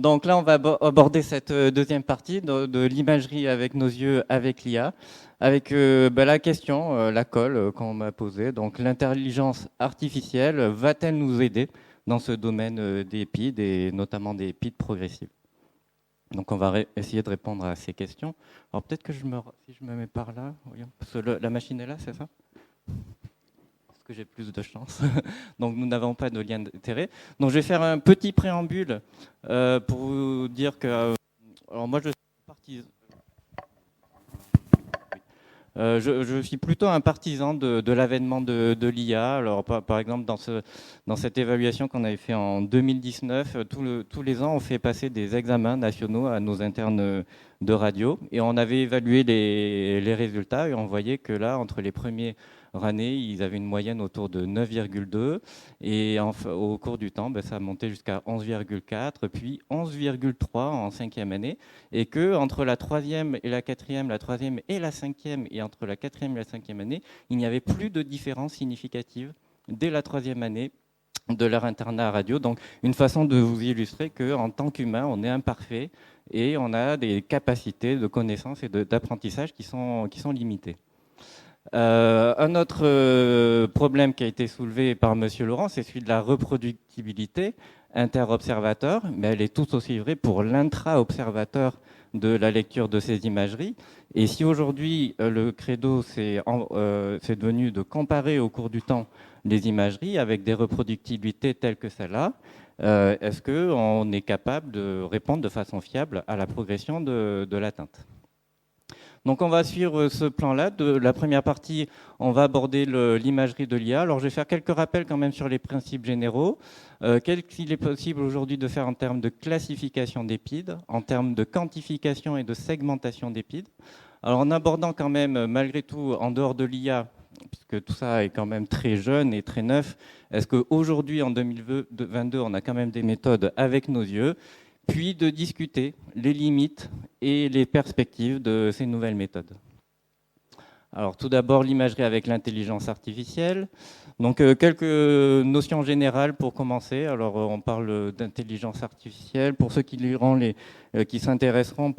Donc là, on va aborder cette deuxième partie de l'imagerie avec nos yeux, avec l'IA, avec la question, la colle qu'on m'a posée. Donc l'intelligence artificielle va-t-elle nous aider dans ce domaine des PID et notamment des PID progressives? Donc on va essayer de répondre à ces questions. Alors peut-être que si je me mets par là, voyons, parce que la machine est là, c'est ça? Est-ce que j'ai plus de chance? Donc nous n'avons pas de lien d'intérêt. Donc je vais faire un petit préambule pour vous dire que alors moi je suis partisan. Je suis plutôt un partisan de l'avènement de l'IA. Alors, par exemple, dans cette évaluation qu'on avait fait en 2019, tous les ans, on fait passer des examens nationaux à nos internes de radio. Et on avait évalué les résultats et on voyait que là, entre les premières années, ils avaient une moyenne autour de 9,2. Et au cours du temps, ça a monté jusqu'à 11,4, puis 11,3 en cinquième année. Et que entre la troisième et la quatrième, la troisième et la cinquième, et entre la quatrième et la cinquième année, il n'y avait plus de différence significative dès la troisième année de leur internat radio. Donc, une façon de vous illustrer qu'en tant qu'humain, on est imparfait et on a des capacités de connaissance et d'apprentissage qui sont limitées. Un autre problème qui a été soulevé par M. Laurent, c'est celui de la reproductibilité inter-observateur, mais elle est tout aussi vraie pour l'intra-observateur de la lecture de ces imageries. Et si aujourd'hui le credo c'est devenu de comparer au cours du temps les imageries avec des reproductibilités telles que celle-là, est-ce qu'on est capable de répondre de façon fiable à la progression de l'atteinte? Donc on va suivre ce plan-là. De la première partie, on va aborder l'imagerie de l'IA. Alors je vais faire quelques rappels quand même sur les principes généraux. Qu'est-ce qu'il est possible aujourd'hui de faire en termes de classification des PID, en termes de quantification et de segmentation des PID. Alors en abordant quand même, malgré tout, en dehors de l'IA, puisque tout ça est quand même très jeune et très neuf, est-ce qu'aujourd'hui, en 2022, on a quand même des méthodes avec nos yeux, puis de discuter les limites et les perspectives de ces nouvelles méthodes. Alors tout d'abord l'imagerie avec l'intelligence artificielle. Donc quelques notions générales pour commencer. Alors on parle d'intelligence artificielle pour ceux qui liront qui s'intéresseront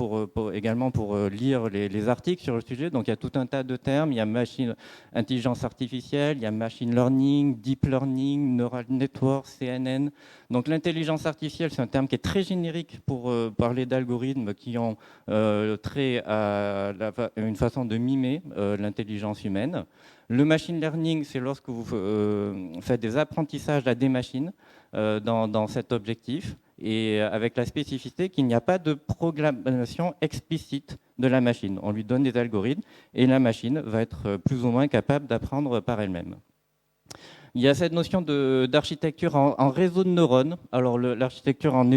également pour lire les articles sur le sujet. Donc il y a tout un tas de termes. Il y a intelligence artificielle, il y a machine learning, deep learning, neural network, CNN. Donc l'intelligence artificielle, c'est un terme qui est très générique pour parler d'algorithmes qui ont trait à une façon de mimer l'intelligence humaine. Le machine learning, c'est lorsque vous faites des apprentissages à des machines dans cet objectif, et avec la spécificité qu'il n'y a pas de programmation explicite de la machine. On lui donne des algorithmes et la machine va être plus ou moins capable d'apprendre par elle-même. Il y a cette notion d'architecture en réseau de neurones. Alors l'architecture en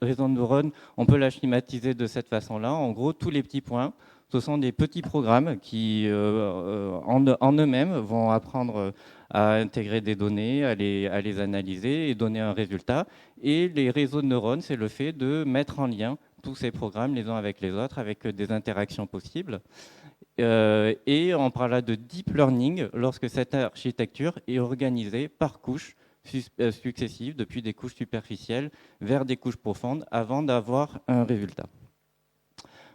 réseau de neurones, on peut la schématiser de cette façon-là. En gros, tous les petits points, ce sont des petits programmes qui, en eux-mêmes, vont apprendre à intégrer des données, à les analyser et donner un résultat. Et les réseaux de neurones, c'est le fait de mettre en lien tous ces programmes les uns avec les autres, avec des interactions possibles. Et on parle là de deep learning lorsque cette architecture est organisée par couches successives, depuis des couches superficielles vers des couches profondes, avant d'avoir un résultat.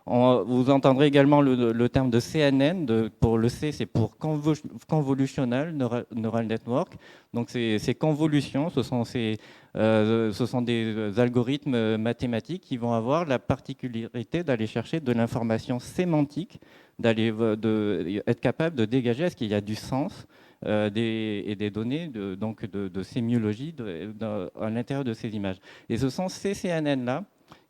Vous entendrez également le terme de CNN. Pour le C, c'est pour Convolutional Neural Network. Donc ces convolutions, ce sont des algorithmes mathématiques qui vont avoir la particularité d'aller chercher de l'information sémantique, être capable de dégager est-ce qu'il y a du sens et des données de sémiologie à l'intérieur de ces images. Et ce sont ces CNN-là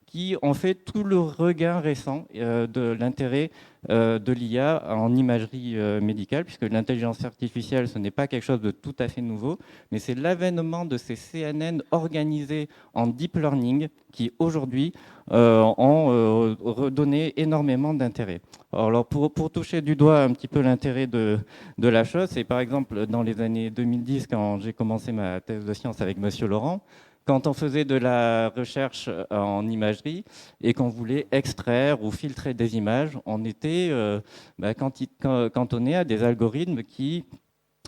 qui ont fait tout le regain récent de l'intérêt de l'IA en imagerie médicale, puisque l'intelligence artificielle, ce n'est pas quelque chose de tout à fait nouveau, mais c'est l'avènement de ces CNN organisés en deep learning qui, aujourd'hui, ont redonné énormément d'intérêt. Alors, pour toucher du doigt un petit peu l'intérêt de la chose, c'est par exemple dans les années 2010, quand j'ai commencé ma thèse de sciences avec Monsieur Laurent, quand on faisait de la recherche en imagerie et qu'on voulait extraire ou filtrer des images, on était cantonné à des algorithmes qui,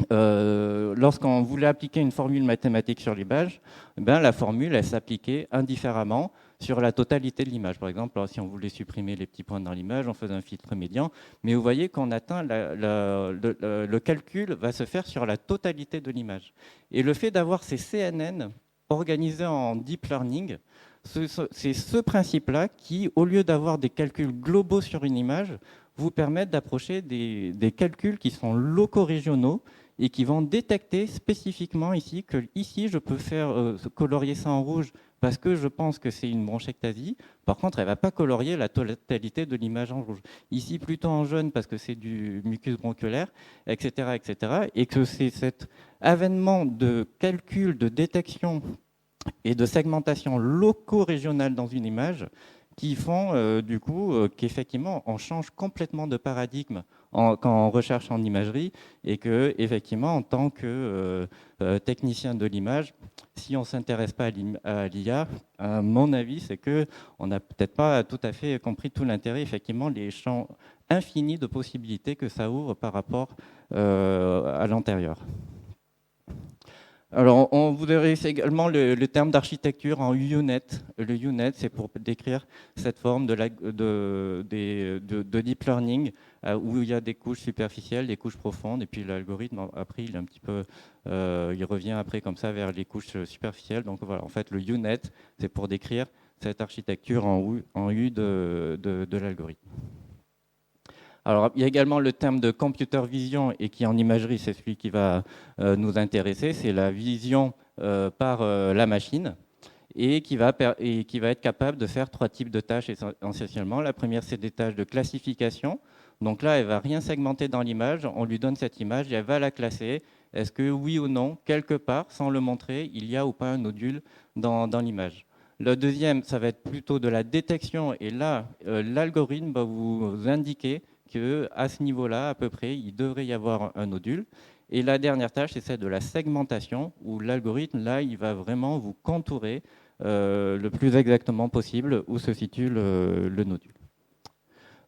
lorsqu'on voulait appliquer une formule mathématique sur l'image, la formule elle s'appliquait indifféremment sur la totalité de l'image. Par exemple, alors, si on voulait supprimer les petits points dans l'image, on faisait un filtre médian, mais vous voyez qu'on atteint le calcul va se faire sur la totalité de l'image. Et le fait d'avoir ces CNN organisés en deep learning, c'est ce principe-là qui, au lieu d'avoir des calculs globaux sur une image, vous permettent d'approcher des calculs qui sont locaux régionaux et qui vont détecter spécifiquement ici que ici je peux faire colorier ça en rouge parce que je pense que c'est une bronchectasie. Par contre, elle ne va pas colorier la totalité de l'image en rouge. Ici, plutôt en jaune parce que c'est du mucus bronchiolaire, etc., etc. Et que c'est cet avènement de calcul, de détection et de segmentation locaux-régionale dans une image qui font du coup qu'effectivement on change complètement de paradigme quand on recherche en imagerie et que effectivement en tant que technicien de l'image, si on ne s'intéresse pas à l'IA, à mon avis c'est que on n'a peut-être pas tout à fait compris tout l'intérêt, effectivement les champs infinis de possibilités que ça ouvre par rapport à l'antérieur. Alors, on vous verrez également le terme d'architecture en UNet. Le UNet, c'est pour décrire cette forme de deep learning où il y a des couches superficielles, des couches profondes, et puis l'algorithme, après, il est un petit peu, il revient après comme ça vers les couches superficielles. Donc voilà, en fait, le UNet, c'est pour décrire cette architecture en U de l'algorithme. Alors, il y a également le terme de computer vision et qui en imagerie, c'est celui qui va nous intéresser, c'est la vision par la machine et qui va être capable de faire 3 types de tâches essentiellement. La première, c'est des tâches de classification. Donc là, elle ne va rien segmenter dans l'image, on lui donne cette image et elle va la classer. Est-ce que oui ou non, quelque part, sans le montrer, il y a ou pas un nodule dans l'image? Le deuxième, ça va être plutôt de la détection et là, l'algorithme va vous indiquer qu'à ce niveau-là, à peu près, il devrait y avoir un nodule. Et la dernière tâche, c'est celle de la segmentation, où l'algorithme, là, il va vraiment vous contourer le plus exactement possible où se situe le nodule.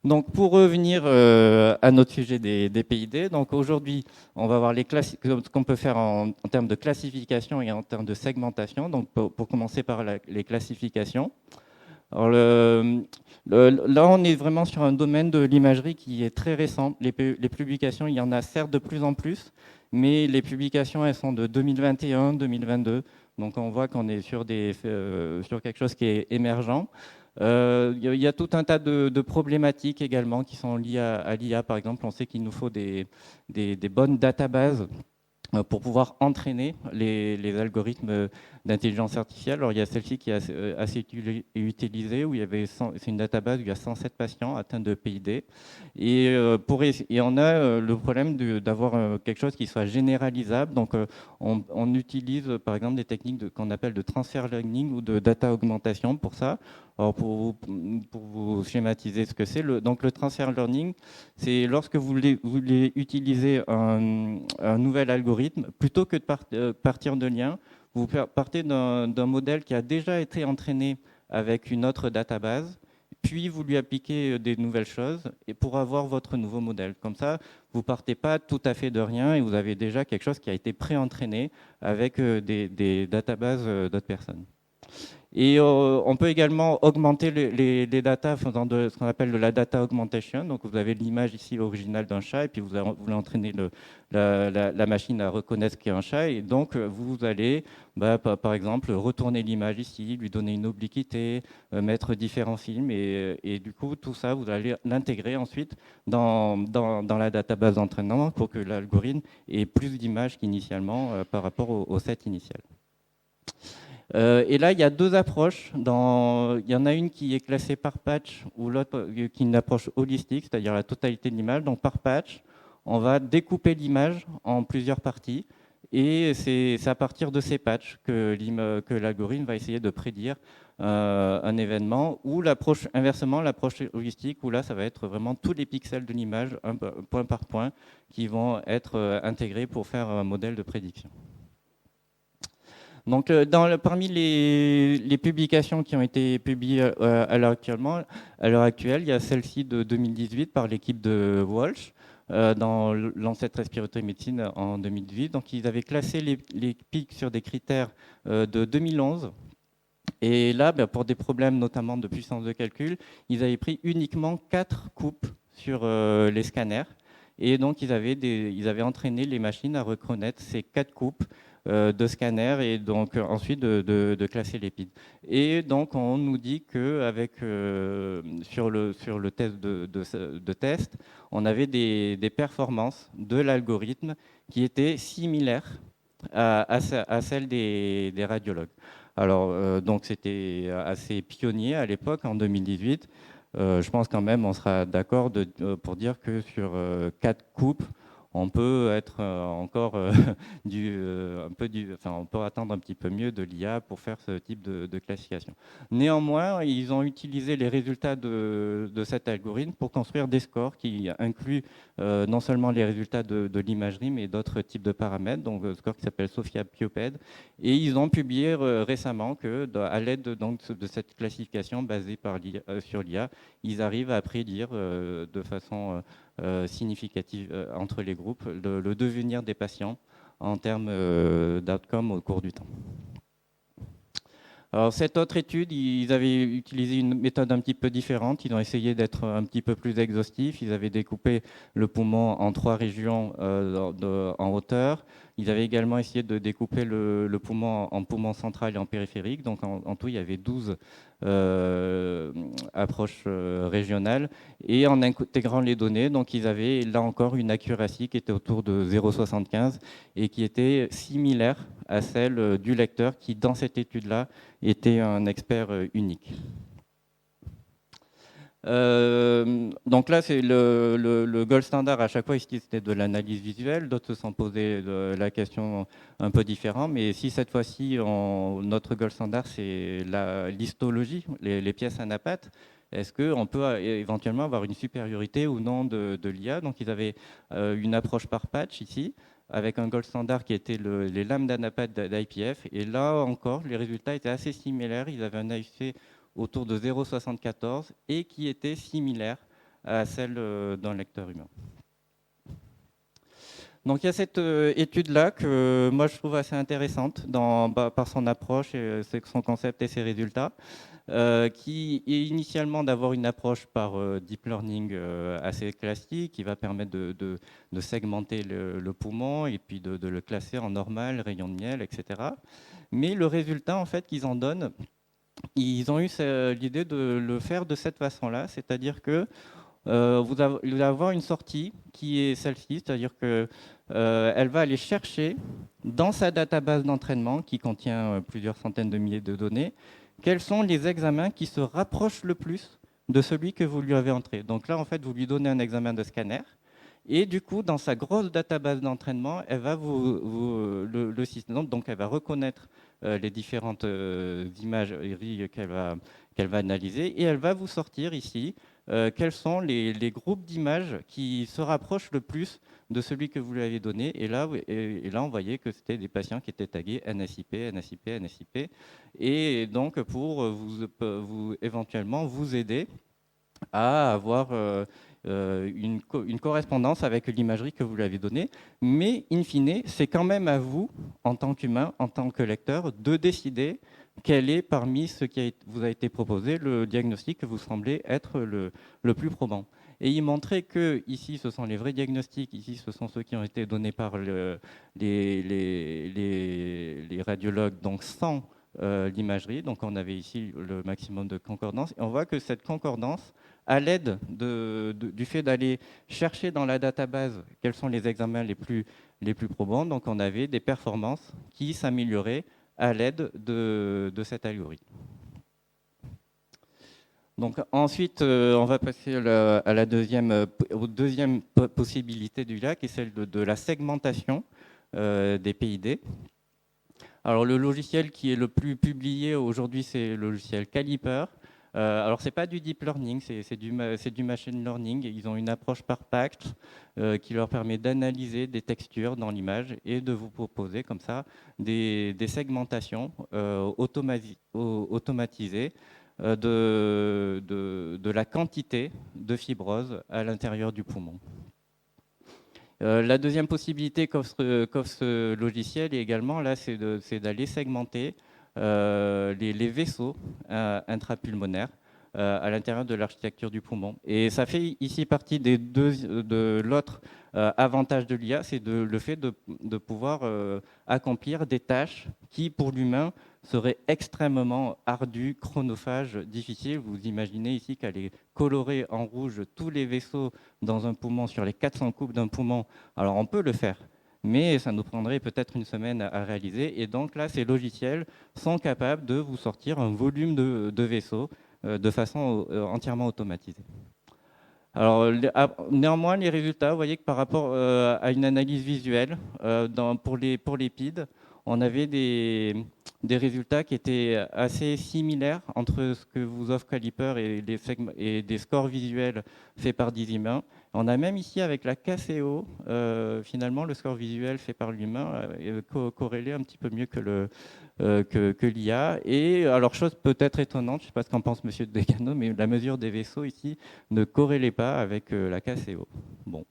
Donc, pour revenir à notre sujet des PID, donc aujourd'hui, on va voir ce qu'on peut faire en termes de classification et en termes de segmentation. Donc, pour commencer par les classifications. Alors là, on est vraiment sur un domaine de l'imagerie qui est très récent. Les publications, il y en a certes de plus en plus, mais les publications, elles sont de 2021, 2022. Donc on voit qu'on est sur quelque chose qui est émergent. Il y a tout un tas de problématiques également qui sont liées à l'IA. Par exemple, on sait qu'il nous faut des bonnes databases pour pouvoir entraîner les algorithmes d'intelligence artificielle. Alors, il y a celle-ci qui est assez utilisée, où c'est une database où il y a 107 patients atteints de PID. Et on a le problème d'avoir quelque chose qui soit généralisable. Donc, on utilise, par exemple, des techniques qu'on appelle de transfer learning ou de data augmentation pour ça. Alors, pour vous schématiser ce que c'est, donc le transfer learning, c'est lorsque vous voulez utiliser un nouvel algorithme, plutôt que de partir de liens, vous partez d'un modèle qui a déjà été entraîné avec une autre database, puis vous lui appliquez des nouvelles choses et pour avoir votre nouveau modèle. Comme ça, vous ne partez pas tout à fait de rien et vous avez déjà quelque chose qui a été pré-entraîné avec des databases d'autres personnes. Et on peut également augmenter les datas en faisant ce qu'on appelle de la data augmentation. Donc vous avez l'image ici originale d'un chat et puis vous voulez entraîner la machine à reconnaître ce qu'est un chat. Et donc vous allez, par exemple, retourner l'image ici, lui donner une obliquité, mettre différents films. Et du coup, tout ça, vous allez l'intégrer ensuite dans la database d'entraînement pour que l'algorithme ait plus d'images qu'initialement par rapport au set initial. Et là, il y a 2 approches. Il y en a une qui est classée par patch ou l'autre qui est une approche holistique, c'est-à-dire la totalité de l'image. Donc par patch, on va découper l'image en plusieurs parties et c'est à partir de ces patchs que l'algorithme va essayer de prédire un événement, ou inversement, l'approche holistique, où là, ça va être vraiment tous les pixels de l'image, point par point, qui vont être intégrés pour faire un modèle de prédiction. Donc, parmi les publications qui ont été publiées à l'heure actuelle, il y a celle-ci de 2018 par l'équipe de Walsh dans Lancet Respiratory Medicine en 2018. Donc, ils avaient classé les pics sur des critères de 2011 Et là, pour des problèmes notamment de puissance de calcul, ils avaient pris uniquement 4 coupes sur les scanners. Et donc, ils avaient entraîné les machines à reconnaître ces 4 coupes de scanners et donc ensuite de classer les PID. Et donc, on nous dit que sur le test de test, on avait des performances de l'algorithme qui étaient similaires à celles des radiologues. Alors, donc c'était assez pionnier à l'époque, en 2018. Je pense quand même, on sera d'accord pour dire que sur 4 coupes, on peut être encore enfin, on peut attendre un petit peu mieux de l'IA pour faire ce type de classification. Néanmoins, ils ont utilisé les résultats de cet algorithme pour construire des scores qui incluent non seulement les résultats de l'imagerie, mais d'autres types de paramètres, donc un score qui s'appelle SOFIA Pioped. Et ils ont publié récemment que, à l'aide de cette classification basée sur l'IA, ils arrivent à prédire de façon significative entre les groupes le devenir des patients en termes d'outcome au cours du temps. Alors, cette autre étude, ils avaient utilisé une méthode un petit peu différente. Ils ont essayé d'être un petit peu plus exhaustifs. Ils avaient découpé le poumon en 3 régions en hauteur. Ils avaient également essayé de découper le poumon en poumon central et en périphérique. Donc, en tout, il y avait 12 approches régionales. Et en intégrant les données, donc, ils avaient là encore une accuracy qui était autour de 0,75 et qui était similaire à celle du lecteur qui, dans cette étude-là, était un expert unique. Donc là, c'est le gold standard. À chaque fois, ici, c'était de l'analyse visuelle. D'autres se sont posé la question un peu différente. Mais si cette fois-ci, notre gold standard, c'est l'histologie, les pièces anapates, est-ce qu'on peut éventuellement avoir une supériorité ou non de l'IA? Donc, ils avaient une approche par patch ici, avec un gold standard qui était les lames d'anapates d'IPF. Et là encore, les résultats étaient assez similaires. Ils avaient un AUC autour de 0,74 et qui était similaire à celle d'un lecteur humain. Donc il y a cette étude-là que moi je trouve assez intéressante par son approche, son concept et ses résultats, qui est initialement d'avoir une approche par deep learning assez classique, qui va permettre de segmenter le poumon et puis de le classer en normal, rayon de miel, etc. Mais le résultat en fait qu'ils en donnent, ils ont eu l'idée de le faire de cette façon-là, c'est-à-dire que vous allez avoir une sortie qui est celle-ci, c'est-à-dire que elle va aller chercher dans sa database d'entraînement qui contient plusieurs centaines de milliers de données, quels sont les examens qui se rapprochent le plus de celui que vous lui avez entré. Donc là, en fait, vous lui donnez un examen de scanner. Et du coup, dans sa grosse database d'entraînement, elle va le système, donc elle va reconnaître les différentes imageries qu'elle va analyser et elle va vous sortir ici quels sont les groupes d'images qui se rapprochent le plus de celui que vous lui avez donné. Et là, on voyait que c'était des patients qui étaient tagués NSIP, NSIP, NSIP. Et donc, pour éventuellement vous aider à avoir une correspondance avec l'imagerie que vous lui avez donnée. Mais, in fine, c'est quand même à vous, en tant qu'humain, en tant que lecteur, de décider quel est, parmi ce qui vous a été proposé, le diagnostic que vous semblez être le plus probant. Et il montrait que, ici, ce sont les vrais diagnostics, ici, ce sont ceux qui ont été donnés par les radiologues, donc sans l'imagerie. Donc, on avait ici le maximum de concordance. Et on voit que cette concordance, à l'aide du fait d'aller chercher dans la database quels sont les examens les plus probants, donc on avait des performances qui s'amélioraient à l'aide de cet algorithme. Donc ensuite, on va passer à la deuxième possibilité du LIA, qui est celle de la segmentation des PID. Alors le logiciel qui est le plus publié aujourd'hui, c'est le logiciel Caliper. Alors c'est pas du deep learning, c'est du machine learning. Ils ont une approche par patch qui leur permet d'analyser des textures dans l'image et de vous proposer comme ça des segmentations automatisées de la quantité de fibrose à l'intérieur du poumon. La deuxième possibilité qu'offre ce logiciel également, là, c'est d'aller segmenter les vaisseaux intrapulmonaires à l'intérieur de l'architecture du poumon. Et ça fait ici partie de l'autre avantage de l'IA, c'est le fait de pouvoir accomplir des tâches qui, pour l'humain, seraient extrêmement ardues, chronophages, difficiles. Vous imaginez ici qu'aller colorer en rouge tous les vaisseaux dans un poumon sur les 400 coupes d'un poumon, alors on peut le faire, mais ça nous prendrait peut-être une semaine à réaliser. Et donc là, ces logiciels sont capables de vous sortir un volume de vaisseaux de façon entièrement automatisée. Alors, néanmoins, les résultats, vous voyez que par rapport à une analyse visuelle, pour les PID, on avait des résultats qui étaient assez similaires entre ce que vous offre Caliper et des scores visuels faits par des humains. On a même ici, avec la KCO, finalement, le score visuel fait par l'humain corrélé un petit peu mieux que l'IA. Et alors, chose peut-être étonnante, je ne sais pas ce qu'en pense Monsieur Decano, mais la mesure des vaisseaux ici ne corrélait pas avec la KCO. Bon.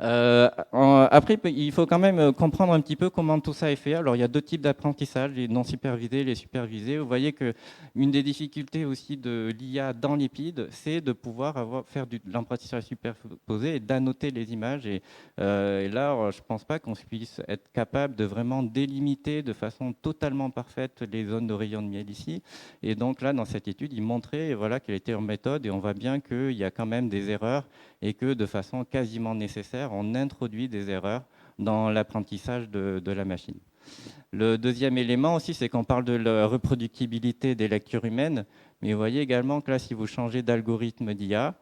Après, il faut quand même comprendre un petit peu comment tout ça est fait. Alors, il y a deux types d'apprentissage, les non supervisés, les supervisés. Vous voyez qu'une des difficultés aussi de l'IA dans l'EPID, c'est de pouvoir faire de l'apprentissage superposé et d'annoter les images. Et là, je ne pense pas qu'on puisse être capable de vraiment délimiter de façon totalement parfaite les zones de rayon de miel ici. Et donc là, dans cette étude, il montrait voilà, quelle était leur méthode. Et on voit bien qu'il y a quand même des erreurs et que de façon quasiment nécessaire, on introduit des erreurs dans l'apprentissage de la machine. Le deuxième élément aussi, c'est qu'on parle de la reproductibilité des lectures humaines, mais vous voyez également que là, si vous changez d'algorithme d'IA,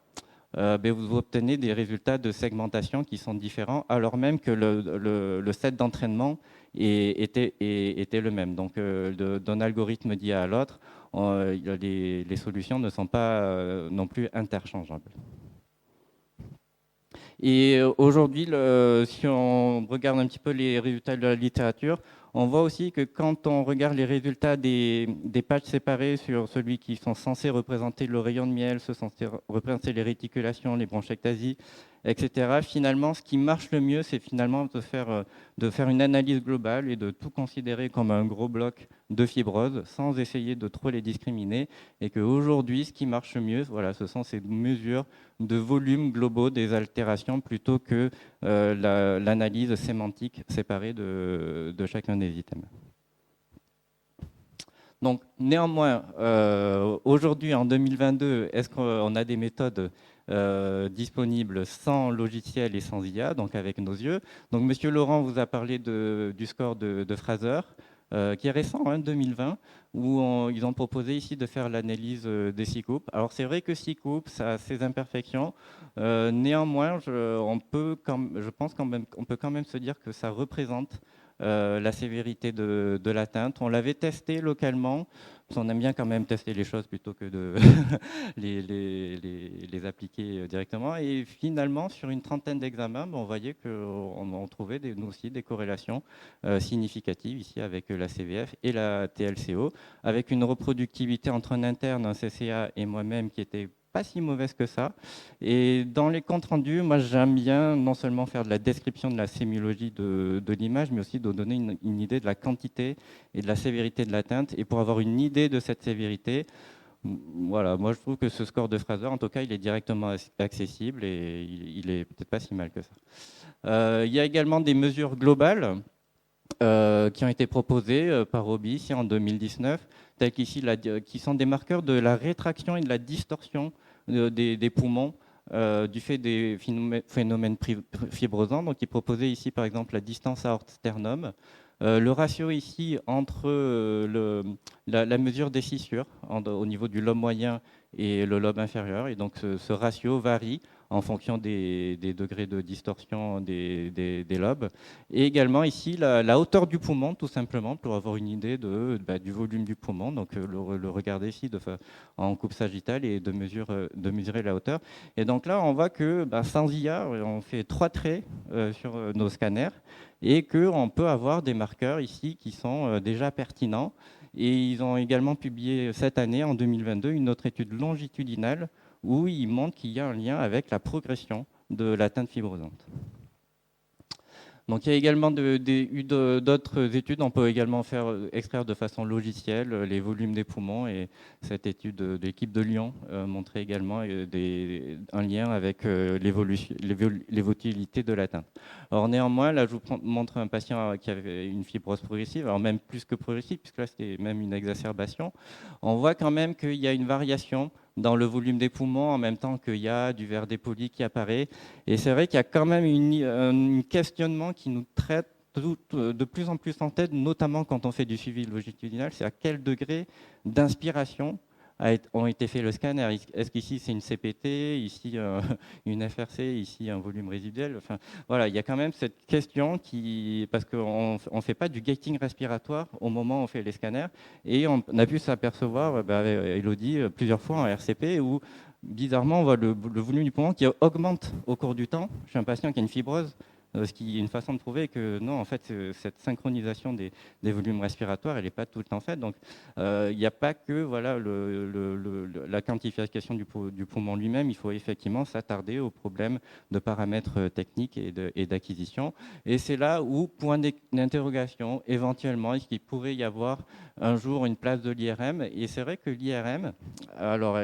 vous obtenez des résultats de segmentation qui sont différents, alors même que le set d'entraînement était le même. Donc, d'un algorithme d'IA à l'autre, les solutions ne sont pas non plus interchangeables. Et aujourd'hui, si on regarde un petit peu les résultats de la littérature, on voit aussi que quand on regarde les résultats des patchs séparés sur celui qui sont censés représenter le rayon de miel, ceux censés représenter les réticulations, les bronchectasies, etc., finalement, ce qui marche le mieux, c'est finalement de faire une analyse globale et de tout considérer comme un gros bloc de fibrose sans essayer de trop les discriminer. Et qu'aujourd'hui, ce qui marche le mieux, voilà, ce sont ces mesures de volume globaux des altérations plutôt que l'analyse sémantique séparée de chacun des items. Donc, néanmoins, aujourd'hui, en 2022, est-ce qu'on a des méthodes disponibles sans logiciel et sans IA, donc avec nos yeux? Donc, Monsieur Laurent vous a parlé du score de Fraser, qui est récent, 2020, où ils ont proposé ici de faire l'analyse des 6 coupes. Alors, c'est vrai que 6 coupes, ça a ses imperfections. Néanmoins, je pense qu'on peut quand même se dire que ça représente la sévérité de l'atteinte. On l'avait testé localement, parce qu'on aime bien quand même tester les choses plutôt que de les appliquer directement. Et finalement, sur une trentaine d'examens, on voyait qu'on trouvait nous aussi des corrélations significatives ici avec la CVF et la TLCO, avec une reproductivité entre un interne, un CCA et moi-même qui était pas si mauvaise que ça. Et dans les comptes rendus, moi j'aime bien non seulement faire de la description de la sémiologie de l'image, mais aussi de donner une idée de la quantité et de la sévérité de l'atteinte. Et pour avoir une idée de cette sévérité, voilà, moi je trouve que ce score de Fraser, en tout cas, il est directement accessible et il est peut-être pas si mal que ça. Il y a également des mesures globales qui ont été proposées par Roby ici en 2019, tels qu'ici, qui sont des marqueurs de la rétraction et de la distorsion des poumons du fait des phénomènes fibrosants. Donc, il proposait ici, par exemple, la distance aorte-sternum, le ratio ici entre la mesure des fissures au niveau du lobe moyen et le lobe inférieur. Et donc, ce ratio varie en fonction des degrés de distorsion des lobes. Et également ici, la hauteur du poumon, tout simplement, pour avoir une idée du volume du poumon. Donc, le regarder ici en coupe sagittale et de mesurer la hauteur. Et donc là, on voit que sans IA, on fait 3 traits sur nos scanners et qu'on peut avoir des marqueurs ici qui sont déjà pertinents. Et ils ont également publié cette année, en 2022, une autre étude longitudinale où ils montrent qu'il y a un lien avec la progression de l'atteinte fibrosante. Donc il y a également eu d'autres études. On peut également extraire de façon logicielle les volumes des poumons. Et cette étude de l'équipe de Lyon montrait également un lien avec l'évolutivité de l'atteinte. Alors néanmoins, là je vous montre un patient qui avait une fibrose progressive, alors même plus que progressive, puisque là c'était même une exacerbation. On voit quand même qu'il y a une variation dans le volume des poumons en même temps qu'il y a du verre dépoli qui apparaît. Et c'est vrai qu'il y a quand même un questionnement qui nous traite de plus en plus en tête, notamment quand on fait du suivi longitudinal, c'est à quel degré d'inspiration ont été faits le scanner. Est-ce qu'ici c'est une CPT, ici une FRC, ici un volume résiduel. Enfin, voilà, il y a quand même cette question parce qu'on ne fait pas du gating respiratoire au moment où on fait les scanners. Et on a pu s'apercevoir, avec Elodie, plusieurs fois en RCP, où bizarrement on voit le volume du poumon qui augmente au cours du temps. Chez un patient qui a une fibrose, ce qui est une façon de prouver que non, en fait, cette synchronisation des volumes respiratoires, elle n'est pas tout le temps faite. Donc, il n'y a pas que voilà, la quantification du poumon lui-même. Il faut effectivement s'attarder aux problèmes de paramètres techniques et d'acquisition. Et c'est là où, point d'interrogation, éventuellement, est-ce qu'il pourrait y avoir un jour une place de l'IRM. Et c'est vrai que l'IRM, alors,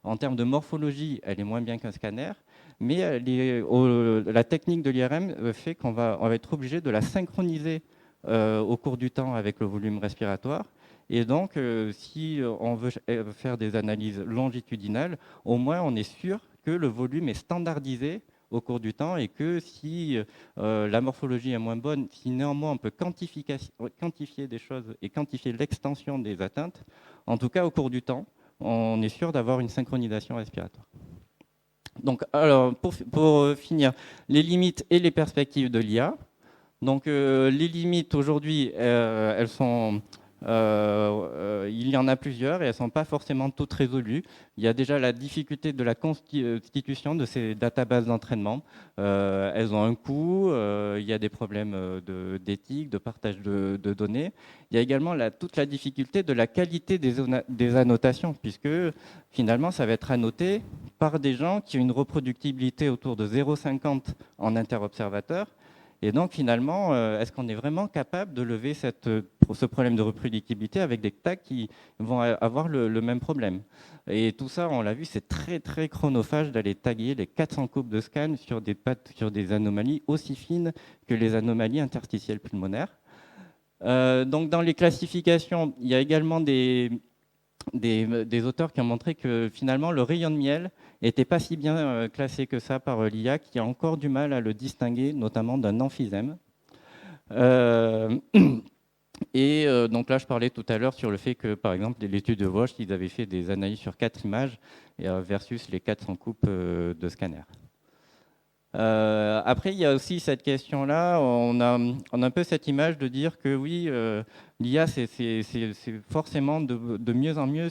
en termes de morphologie, elle est moins bien qu'un scanner. Mais la technique de l'IRM fait qu'on va être obligé de la synchroniser au cours du temps avec le volume respiratoire. Et donc, si on veut faire des analyses longitudinales, au moins on est sûr que le volume est standardisé au cours du temps et que si la morphologie est moins bonne, si néanmoins on peut quantifier des choses et quantifier l'extension des atteintes, en tout cas au cours du temps, on est sûr d'avoir une synchronisation respiratoire. Donc, alors, pour finir, les limites et les perspectives de l'IA. Donc, les limites aujourd'hui, elles sont, il y en a plusieurs et elles ne sont pas forcément toutes résolues. Il y a déjà la difficulté de la constitution de ces databases d'entraînement. Elles ont un coût, il y a des problèmes d'éthique, de partage de données. Il y a également toute la difficulté de la qualité des annotations, puisque finalement, ça va être annoté par des gens qui ont une reproductibilité autour de 0,50 en interobservateur. Et donc finalement, est-ce qu'on est vraiment capable de lever ce problème de reproductibilité avec des tags qui vont avoir le même problème? Et tout ça, on l'a vu, c'est très très chronophage d'aller taguer les 400 coupes de scan sur des anomalies aussi fines que les anomalies interstitielles pulmonaires. Donc dans les classifications, il y a également des auteurs qui ont montré que finalement le rayon de miel n'était pas si bien classé que ça par l'IA, qui a encore du mal à le distinguer, notamment d'un emphysème. Et donc là, je parlais tout à l'heure sur le fait que, par exemple, l'étude de Walsh, ils avaient fait des analyses sur 4 images versus les 400 coupes de scanner. Après, il y a aussi cette question-là, on a un peu cette image de dire que oui, l'IA, c'est forcément de mieux en mieux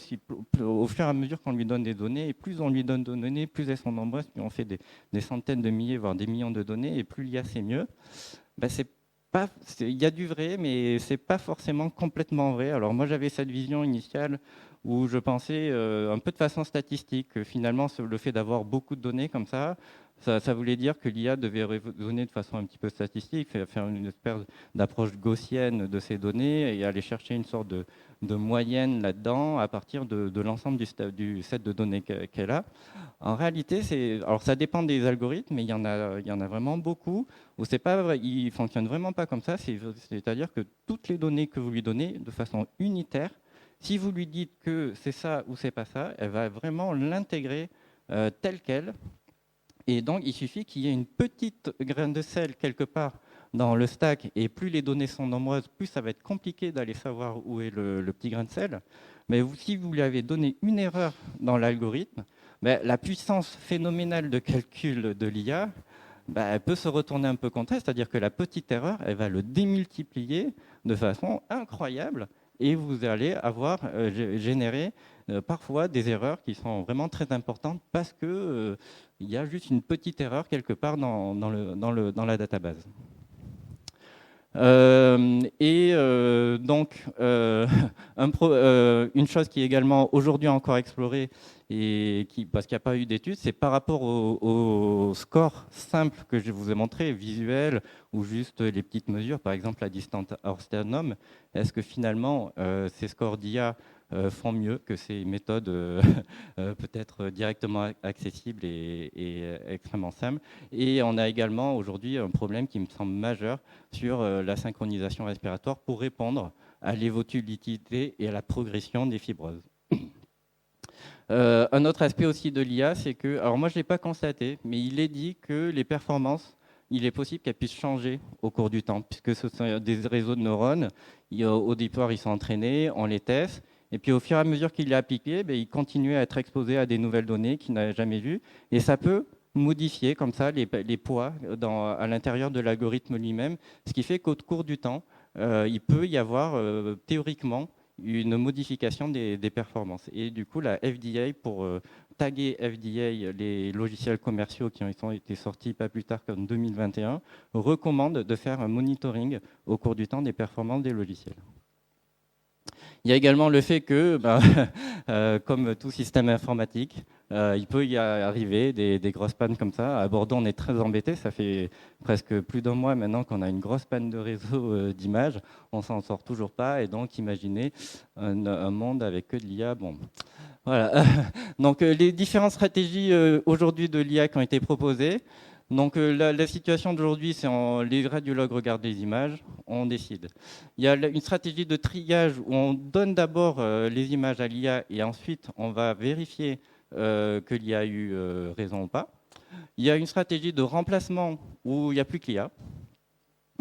au fur et à mesure qu'on lui donne des données, et plus on lui donne de données, plus elles sont nombreuses, plus on fait des centaines de milliers, voire des millions de données, et plus l'IA, c'est mieux. Ben, il y a du vrai, mais c'est pas forcément complètement vrai. Alors moi, j'avais cette vision initiale où je pensais un peu de façon statistique que finalement, le fait d'avoir beaucoup de données comme ça voulait dire que l'IA devait raisonner de façon un petit peu statistique, faire une espèce d'approche gaussienne de ces données et aller chercher une sorte de moyenne là-dedans à partir de l'ensemble du set de données qu'elle a. En réalité, alors ça dépend des algorithmes, mais il y en a vraiment beaucoup où ils ne fonctionnent vraiment pas comme ça. C'est-à-dire que toutes les données que vous lui donnez de façon unitaire, si vous lui dites que c'est ça ou c'est pas ça, elle va vraiment l'intégrer telle qu'elle. Et donc, il suffit qu'il y ait une petite graine de sel quelque part dans le stack, et plus les données sont nombreuses, plus ça va être compliqué d'aller savoir où est le petit grain de sel. Mais si vous lui avez donné une erreur dans l'algorithme, la puissance phénoménale de calcul de l'IA, elle peut se retourner un peu contre elle, c'est-à-dire que la petite erreur, elle va le démultiplier de façon incroyable, et vous allez avoir généré parfois des erreurs qui sont vraiment très importantes parce que il y a juste une petite erreur quelque part dans la database. Donc, une chose qui est également aujourd'hui encore explorée, parce qu'il n'y a pas eu d'études, c'est par rapport au score simple que je vous ai montré, visuel, ou juste les petites mesures, par exemple la distance hors sternum. Est-ce que finalement, ces scores d'IA font mieux que ces méthodes peut-être directement accessibles et extrêmement simples? Et on a également aujourd'hui un problème qui me semble majeur sur la synchronisation respiratoire pour répondre à l'évolutivité et à la progression des fibroses. Un autre aspect aussi de l'IA, c'est que, alors moi je ne l'ai pas constaté, mais il est dit que les performances, il est possible qu'elles puissent changer au cours du temps, puisque ce sont des réseaux de neurones. Au départ, ils sont entraînés, on les teste, et puis au fur et à mesure qu'il est appliqué, ils continuent à être exposés à des nouvelles données qu'ils n'avaient jamais vues, et ça peut modifier comme ça les poids à l'intérieur de l'algorithme lui-même, ce qui fait qu'au cours du temps, il peut y avoir théoriquement une modification des performances. Et du coup, la FDA, pour taguer FDA les logiciels commerciaux qui ont été sortis pas plus tard qu'en 2021, recommande de faire un monitoring au cours du temps des performances des logiciels. Il y a également le fait que, comme tout système informatique, il peut y arriver des grosses pannes comme ça. À Bordeaux, on est très embêtés. Ça fait presque plus d'un mois maintenant qu'on a une grosse panne de réseau d'image. On s'en sort toujours pas. Et donc, imaginez un monde avec que de l'IA. Bon, voilà. Donc, les différentes stratégies aujourd'hui de l'IA qui ont été proposées. Donc la situation d'aujourd'hui, c'est les radiologues regardent les images, on décide. Il y a une stratégie de triage où on donne d'abord les images à l'IA et ensuite on va vérifier que l'IA a eu raison ou pas. Il y a une stratégie de remplacement où il n'y a plus que l'IA.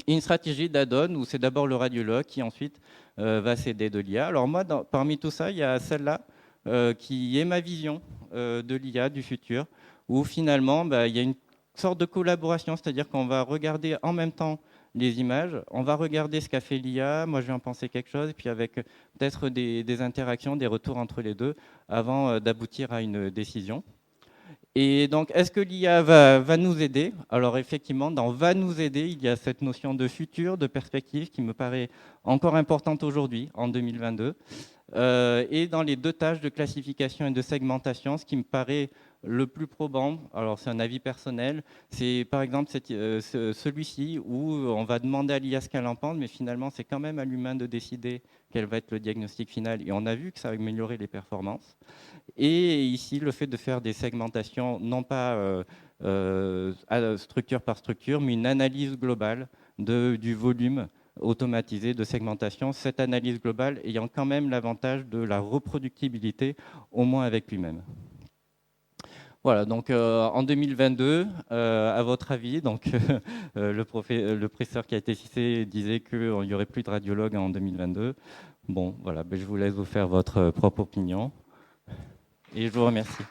Et une stratégie d'add-on où c'est d'abord le radiologue qui ensuite va s'aider de l'IA. Alors moi, parmi tout ça, il y a celle-là qui est ma vision de l'IA du futur, où finalement, il y a une sorte de collaboration, c'est-à-dire qu'on va regarder en même temps les images, on va regarder ce qu'a fait l'IA, moi je vais en penser quelque chose, et puis avec peut-être des interactions, des retours entre les deux, avant d'aboutir à une décision. Et donc, est-ce que l'IA va nous aider? Alors effectivement, dans va nous aider, il y a cette notion de futur, de perspective qui me paraît encore importante aujourd'hui, en 2022. Et dans les deux tâches de classification et de segmentation, ce qui me paraît le plus probant, alors c'est un avis personnel, c'est par exemple celui-ci où on va demander à l'IA ce qu'elle en pense, mais finalement c'est quand même à l'humain de décider quel va être le diagnostic final. Et on a vu que ça a amélioré les performances. Et ici, le fait de faire des segmentations, non pas structure par structure, mais une analyse globale du volume automatisé de segmentation, cette analyse globale ayant quand même l'avantage de la reproductibilité, au moins avec lui-même. Voilà, donc en 2022, à votre avis, donc, le professeur qui a été cité disait qu'il n'y aurait plus de radiologues en 2022. Bon, voilà, je vous laisse vous faire votre propre opinion. Et je vous remercie.